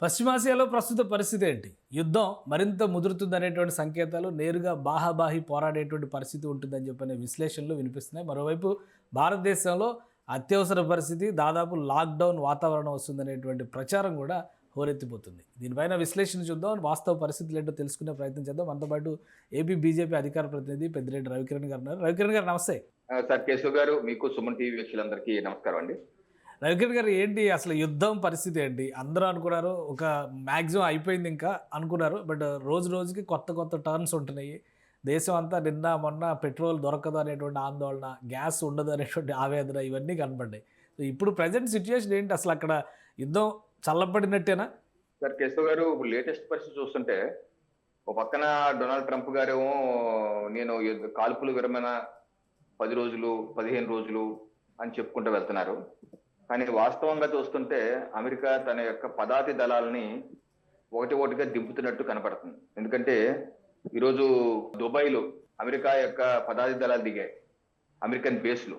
పశ్చిమాసియాలో ప్రస్తుత పరిస్థితి ఏంటి? యుద్ధం మరింత ముదురుతుందనేటువంటి సంకేతాలు నేరుగా బాహాబాహి పోరాడేటువంటి పరిస్థితి ఉంటుందని చెప్పనే విశ్లేషణలు వినిపిస్తున్నాయి. మరోవైపు భారతదేశంలో అత్యవసర పరిస్థితి, దాదాపు లాక్డౌన్ వాతావరణం వస్తుందనేటువంటి ప్రచారం కూడా హోరెత్తిపోతుంది. దీనిపైన విశ్లేషణ చూద్దాం, వాస్తవ పరిస్థితులు ఏంటో తెలుసుకునే ప్రయత్నం చేద్దాం. మనతో పాటు ఏపీ బీజేపీ అధికార ప్రతినిధి పెద్దిరెడ్డి రవికిరణ్ గారు ఉన్నారు. రవికిరణ్ గారు నమస్తే. సార్ కేశవ్ గారు, మీకు సుమన్ టీవీ వీక్షకులందరికీ నమస్కారం అండి. రవికిరణ్ గారు, ఏంటి అసలు యుద్ధం పరిస్థితి ఏంటి? అందరూ అనుకున్నారు ఒక మ్యాక్సిమం అయిపోయింది ఇంకా అనుకున్నారు. బట్ రోజు రోజుకి కొత్త కొత్త టర్న్స్ ఉంటున్నాయి. దేశం అంతా నిన్న మొన్న పెట్రోల్ దొరకదు అనేటువంటి ఆందోళన, గ్యాస్ ఉండదు అనేటువంటి ఆవేదన, ఇవన్నీ కనపడ్డాయి. సో ఇప్పుడు ప్రజెంట్ సిచ్యువేషన్ ఏంటి? అసలు అక్కడ యుద్ధం చల్లబడినట్టేనా? సార్ కేశవ్ గారు, లేటెస్ట్ పరిస్థితి చూస్తుంటే ఒక పక్కన డొనాల్డ్ ట్రంప్ గారేమో నేను కాల్పులు విరమణ 10 రోజులు 15 రోజులు అని చెప్పుకుంటూ వెళ్తున్నారు. కానీ వాస్తవంగా చూస్తుంటే అమెరికా తన యొక్క పదాతి దళాలని ఒకటిగా దింపుతున్నట్టు కనపడుతుంది. ఎందుకంటే ఈరోజు దుబాయ్లో అమెరికా యొక్క పదాతి దళాలు దిగాయి, అమెరికన్ బేస్లు.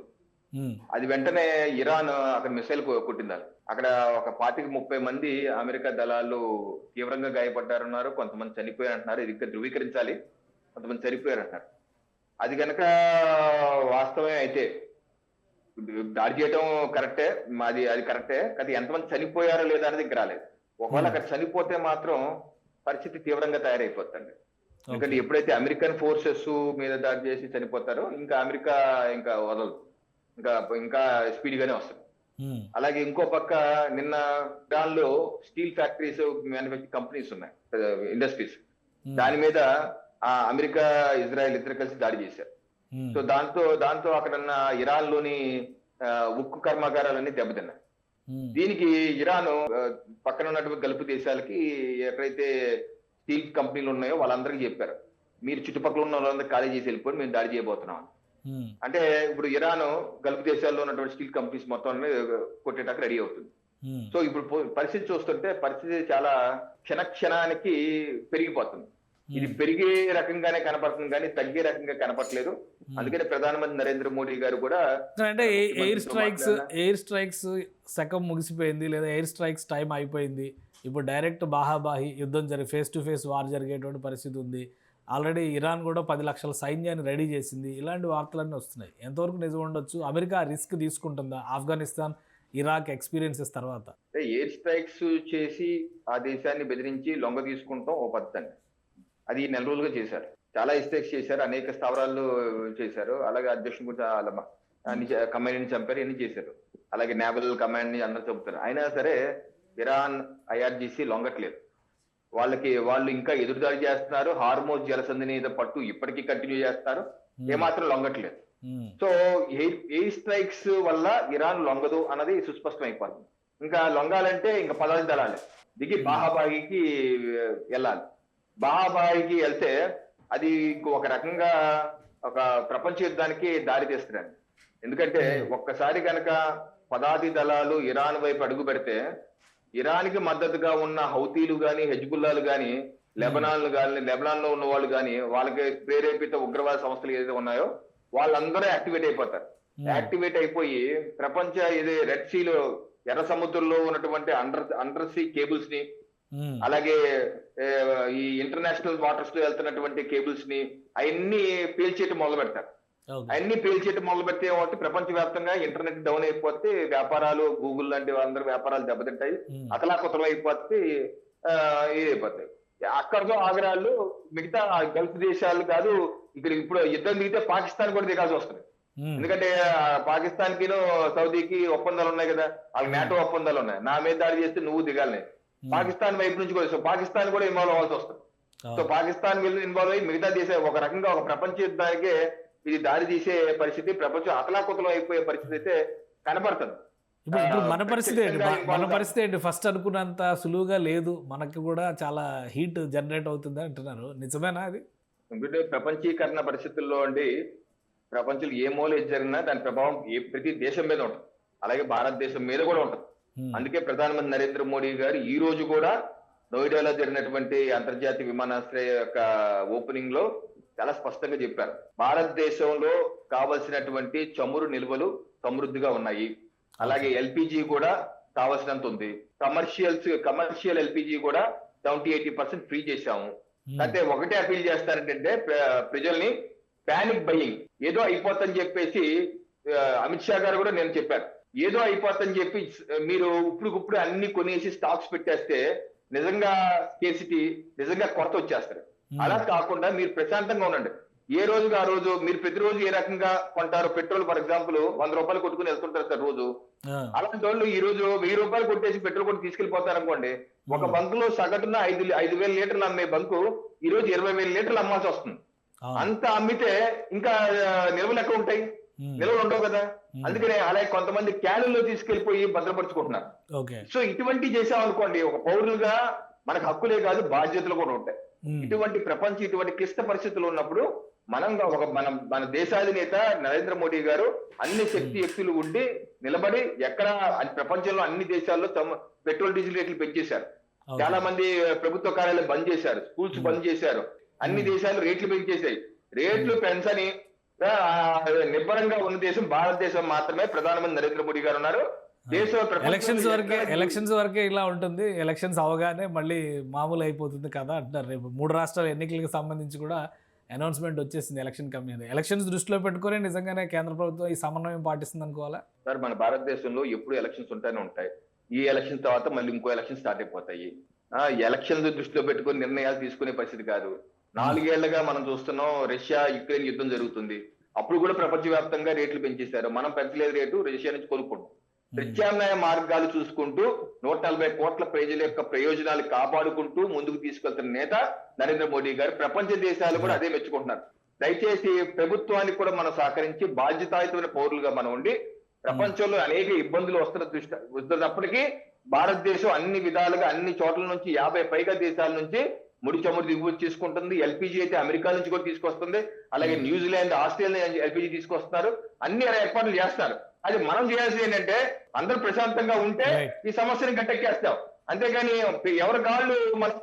అది వెంటనే ఇరాన్ అక్కడ మిసైల్ కొట్టిందాలి. అక్కడ ఒక 25-30 మంది అమెరికా దళాలు తీవ్రంగా గాయపడ్డారన్నారు, కొంతమంది చనిపోయారంటున్నారు. ఇది ఇంకా ధృవీకరించాలి, కొంతమంది చనిపోయారంటున్నారు. అది కనుక వాస్తవమే అయితే దాడి చేయడం కరెక్టే, అది కరెక్టే. కానీ ఎంతమంది చనిపోయారో లేదా అనేది ఇంకా రాలేదు. ఒకవేళ అక్కడ చనిపోతే మాత్రం పరిస్థితి తీవ్రంగా తయారైపోతుంది. ఎందుకంటే ఎప్పుడైతే అమెరికన్ ఫోర్సెస్ మీద దాడి చేసి చనిపోతారో ఇంకా అమెరికా ఇంకా వదలదు, ఇంకా స్పీడ్ గానే వస్తుంది. అలాగే ఇంకో పక్క నిన్న ఇరాన్ లో స్టీల్ ఫ్యాక్టరీస్, మ్యానుఫ్యాక్చరింగ్ కంపెనీస్ ఉన్నాయి, ఇండస్ట్రీస్. దాని మీద అమెరికా ఇజ్రాయెల్ ఇద్దరు కలిసి దాడి చేశారు. సో దాంతో అక్కడ ఇరాన్ లోని ఉక్కు కర్మాగారాలన్నీ దెబ్బతిన్నాయి. దీనికి ఇరాన్ పక్కన ఉన్నటువంటి గల్ఫ్ దేశాలకి ఎక్కడైతే స్టీల్ కంపెనీలు ఉన్నాయో వాళ్ళందరికీ చెప్పారు, మీరు చుట్టుపక్కల ఉన్న వాళ్ళందరూ ఖాళీ చేసి వెళ్ళిపోయి మేము దాడి చేయబోతున్నాం. అంటే ఇప్పుడు ఇరాన్ గల్ఫ్ దేశాల్లో ఉన్నటువంటి స్టీల్ కంపెనీస్ మొత్తం కొట్టేటానికి రెడీ అవుతుంది. సో ఇప్పుడు పరిస్థితి చూస్తుంటే పరిస్థితి చాలా క్షణానికి పెరిగిపోతుంది. ఇది పెరిగే రకంగానే కనపడుతుంది కానీ తగ్గే రకంగా కనపడలేదు. అందుకనే ప్రధానమంత్రి నరేంద్ర మోడీ గారు కూడా అంటే ఎయిర్ స్ట్రైక్స్ సగం ముగిసిపోయింది, లేదా ఎయిర్ స్ట్రైక్స్ టైం అయిపోయింది, ఇప్పుడు డైరెక్ట్ బాహాబాహి యుద్ధం ఫేస్ టు ఫేస్ వార్ జరిగేటువంటి పరిస్థితి ఉంది. ఆల్రెడీ ఇరాన్ కూడా 10 లక్షల సైన్యాన్ని రెడీ చేసింది. ఇలాంటి వార్తలన్నీ వస్తున్నాయి. ఎంతవరకు నిజం ఉండొచ్చు? అమెరికా రిస్క్ తీసుకుంటుందా ఆఫ్ఘనిస్తాన్, ఇరాక్ ఎక్స్పీరియన్సెస్ తర్వాత? ఎయిర్ స్ట్రైక్స్ చేసి ఆ దేశాన్ని బెదిరించి లొంగ తీసుకుంటాం ఓ పద్ధతి. అది 4 రోజులుగా చేశారు. చాలా స్ట్రైక్స్ చేశారు, అనేక స్థావరాలు చేశారు. అలాగే అధ్యక్షుడు కూడా కమాండ్ ని చంపారు, ఇవన్నీ చేశారు. అలాగే నేవల్ కమాండ్ ని అందరూ చంపుతారు. అయినా సరే ఇరాన్ IRGC లొంగట్లేదు. వాళ్ళు ఇంకా ఎదురుదాడి చేస్తున్నారు. హార్మోజ్ జలసంధిని పట్టు ఇప్పటికీ కంటిన్యూ చేస్తున్నారు, ఏమాత్రం లొంగట్లేదు. సో ఎయిర్ స్ట్రైక్స్ వల్ల ఇరాన్ లొంగదు అన్నది సుస్పష్టం అయిపోతుంది. ఇంకా లొంగాలంటే ఇంకా పదాతి దళాలే దిగి బాహాబాయికి వెళ్ళాలి. బాహాబాయికి వెళ్తే అది ఒక రకంగా ఒక ప్రపంచ యుద్ధానికి దారి తీస్తున్నారు. ఎందుకంటే ఒక్కసారి కనుక పదాతి దళాలు ఇరాన్ వైపు అడుగు పెడితే ఇరాన్ కి మద్దతుగా ఉన్న హౌతీలు గాని, హెజ్బుల్లాలు గాని, లెబనాన్ లో ఉన్న వాళ్ళు గాని, వాళ్ళకి ప్రేరేపిత ఉగ్రవాద సంస్థలు ఏదైతే ఉన్నాయో వాళ్ళందరూ యాక్టివేట్ అయిపోతారు. యాక్టివేట్ అయిపోయి ప్రపంచ ఇది రెడ్ సీలో, ఎర్ర సముద్రంలో ఉన్నటువంటి అండర్ సీ కేబుల్స్ ని, అలాగే ఈ ఇంటర్నేషనల్ వాటర్స్ లో వెళ్తున్నటువంటి కేబుల్స్ ని అవన్నీ పేల్చేయటం మొదలు పెడతారు. అన్ని పేల్చేయటం మొదలు పెడితే ప్రపంచ వ్యాప్తంగా ఇంటర్నెట్ డౌన్ అయిపోతే వ్యాపారాలు, గూగుల్ లాంటి అందరు వ్యాపారాలు దెబ్బతింటాయి, అతలాకుతలం అయిపోతే ఇదైపోతాయి. అక్కడతో ఆగ్రాలు మిగతా గల్ఫ్ దేశాలు కాదు, ఇక్కడ ఇప్పుడు యుద్ధం దిగితే పాకిస్తాన్ కూడా దిగాల్సి వస్తుంది. ఎందుకంటే పాకిస్తాన్ కి సౌదీకి ఒప్పందాలు ఉన్నాయి కదా, వాళ్ళకి నాటో ఒప్పందాలు ఉన్నాయి. నా మీద దాడి చేస్తే నువ్వు దిగాలి, పాకిస్తాన్ వైపు నుంచి కూడా. సో పాకిస్తాన్ కూడా ఇన్వాల్వ్ అవ్వాల్సి వస్తుంది. సో పాకిస్తాన్ ఇన్వాల్వ్ అయ్యి మిగతా దేశం ఒక రకంగా ఒక ప్రపంచ యుద్ధానికే ఇది దారి తీసే పరిస్థితి, ప్రపంచం అతలాకుతలం అయిపోయే పరిస్థితి అయితే కనబడుతుంది. ఇప్పుడు మన పరిస్థితి ఏంటి? ఫస్ట్ అనుకున్నంత సులువుగా లేదు, మనకి కూడా చాలా హీట్ జనరేట్ అవుతుంది అంటున్నారు. నిజమేనా అది? ఎందుకంటే ప్రపంచీకరణ పరిస్థితుల్లో అండి, ప్రపంచంలో ఏ మూల ఏది జరిగినా దాని ప్రభావం ప్రతి దేశం మీద ఉంటుంది, అలాగే భారతదేశం మీద కూడా ఉంటుంది. అందుకే ప్రధానమంత్రి నరేంద్ర మోడీ గారు ఈ రోజు కూడా నోయిడాలో జరిగినటువంటి అంతర్జాతీయ విమానాశ్రయ యొక్క ఓపెనింగ్ లో చాలా స్పష్టంగా చెప్పారు, భారతదేశంలో కావలసినటువంటి చమురు నిల్వలు సమృద్ధిగా ఉన్నాయి, అలాగే LPG కూడా కావాల్సినంత ఉంది. కమర్షియల్ ఎల్పిజి కూడా 70-80% ఫ్రీ చేశాము. అయితే ఒకటే అపీల్ చేస్తారంటే ప్రజల్ని పానిక్ బయింగ్ ఏదో అయిపోతుందని చెప్పేసి అమిత్ షా గారు కూడా నేను చెప్పారు. ఏదో అయిపోతుందని చెప్పి మీరు ఇప్పుడు అన్ని కొనేసి స్టాక్స్ పెట్టేస్తే నిజంగా స్కేర్సిటీ నిజంగా కొరత వచ్చేస్తారు. అలా కాకుండా మీరు ప్రశాంతంగా ఉండండి. ఏ రోజుకి ఆ రోజు మీరు ప్రతిరోజు ఏ రకంగా కొంటారు. పెట్రోల్ ఫర్ ఎగ్జాంపుల్ 100 రూపాయలు కొట్టుకుని వెళ్తుంటారు సార్ రోజు. అలాంటి వాళ్ళు ఈ రోజు 1000 రూపాయలు కొట్టేసి పెట్రోల్ కొట్టి తీసుకెళ్లిపోతారు అనుకోండి. ఒక బంక్ లో సగటున 5,000 లీటర్లు అమ్మే బంకు ఈ రోజు 20,000 లీటర్లు అమ్మాల్సి వస్తుంది. అంత అమ్మితే ఇంకా నిల్వలు ఎక్కడ ఉంటాయి? నిల్వలు ఉండవు కదా. అందుకనే అలాగే కొంతమంది క్యానుల్లో తీసుకెళ్లిపోయి భద్రపరుచుకుంటున్నారు. సో ఇటువంటి చేసామనుకోండి, ఒక పౌరులుగా మనకు హక్కులే కాదు బాధ్యతలు కూడా ఉంటాయి. ఇటువంటి ఇటువంటి క్లిష్ట పరిస్థితులు ఉన్నప్పుడు మన దేశాధినేత నరేంద్ర మోడీ గారు అన్ని శక్తులు ఉండి నిలబడి ఎక్కడ ప్రపంచంలో అన్ని దేశాల్లో పెట్రోల్ డీజిల్ రేట్లు పెంచేశారు. చాలా మంది ప్రభుత్వ కార్యాలయాలు బంద్ చేశారు, స్కూల్స్ బంద్ చేశారు. అన్ని దేశాలు రేట్లు పెంచేశాయి. రేట్లు పెంచని నిబ్బరంగా ఉన్న దేశం భారతదేశం మాత్రమే. ప్రధానమంత్రి నరేంద్ర మోడీ గారు ఉన్నారు. ఎలక్షన్స్ వరకే ఇలా ఉంటుంది. ఎలక్షన్స్ అవగానే మళ్ళీ మామూలు అయిపోతుంది కదా అంటున్నారు. రేపు 3 రాష్ట్రాల ఎన్నికలకు సంబంధించి కూడా అనౌన్స్మెంట్ వచ్చేసింది ఎలక్షన్ కమిషన్. ఎలక్షన్స్ దృష్టిలో పెట్టుకుని నిజంగానే కేంద్ర ప్రభుత్వం ఈ సమన్వయం పాటిస్తుంది అనుకోవాలా సార్? మన భారతదేశంలో ఎప్పుడు ఎలక్షన్స్ ఉంటానే ఉంటాయి. ఈ ఎలక్షన్ తర్వాత మళ్ళీ ఇంకో ఎలక్షన్ స్టార్ట్ అయిపోతాయి. ఎలక్షన్ దృష్టిలో పెట్టుకుని నిర్ణయాలు తీసుకునే పరిస్థితి కాదు. 4 ఏళ్లుగా మనం చూస్తున్నాం, రష్యా యుక్రెయిన్ యుద్ధం జరుగుతుంది. అప్పుడు కూడా ప్రపంచవ్యాప్తంగా రేట్లు పెంచేశారు. మనం పెంచలేదు రేటు, రష్యా నుంచి కొనుక్కుంటాం. ప్రత్యామ్నాయ మార్గాలు చూసుకుంటూ 140 కోట్ల ప్రజల యొక్క ప్రయోజనాలు కాపాడుకుంటూ ముందుకు తీసుకెళ్తున్న నేత నరేంద్ర మోడీ గారు. ప్రపంచ దేశాలు కూడా అదే మెచ్చుకుంటున్నారు. దయచేసి ప్రభుత్వానికి కూడా మనం సహకరించి బాధ్యతాయుతమైన పౌరులుగా మనం ఉండి, ప్రపంచంలో అనేక ఇబ్బందులు వస్తున్నప్పటికీ భారతదేశం అన్ని విధాలుగా అన్ని చోట్ల నుంచి 50 పైగా దేశాల నుంచి ముడి చమురు దిగుబడి తీసుకుంటుంది. ఎల్పిజి అయితే అమెరికా నుంచి కూడా తీసుకొస్తుంది. అలాగే న్యూజిలాండ్, ఆస్ట్రేలియా ఎల్పిజి తీసుకొస్తున్నారు. అన్ని ఏర్పాట్లు చేస్తారు. అది మనం చేయాల్సింది ఏంటంటే అందరూ ప్రశాంతంగా ఉంటే ఈ సమస్యని గట్టెక్కేస్తాం. అంతేగాని ఎవరి కాళ్ళు మనం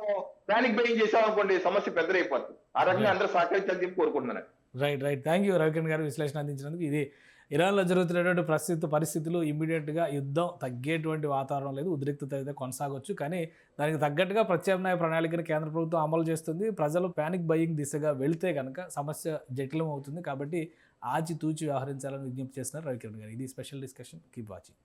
పానిక్ బయింగ్ చేసాం అనుకోండి, సమస్య పెద్దదైపోతుంది. ఆ రకంగా అందరూ సహకరించాలని చెప్పి కోరుకుంటున్నాను. రైట్. థ్యాంక్ యూ రవికిరణ్ గారు విశ్లేషణ అందించినందుకు. ఇది ఇరాన్లో జరుగుతున్నటువంటి ప్రస్తుత పరిస్థితులు ఇమ్మీడియట్గా యుద్ధం తగ్గేటువంటి వాతావరణం లేదు, ఉద్రిక్తత అయితే కొనసాగొచ్చు. కానీ దానికి తగ్గట్టుగా ప్రత్యామ్నాయ ప్రణాళికను కేంద్ర ప్రభుత్వం అమలు చేస్తుంది. ప్రజలు ప్యానిక్ బయింగ్ దిశగా వెళితే కనుక సమస్య జటిలం అవుతుంది. కాబట్టి ఆచితూచి వ్యవహరించాలని విజ్ఞప్తి చేస్తున్నారు రవికిరణ్ గారు. ఇది స్పెషల్ డిస్కషన్. Keep watching.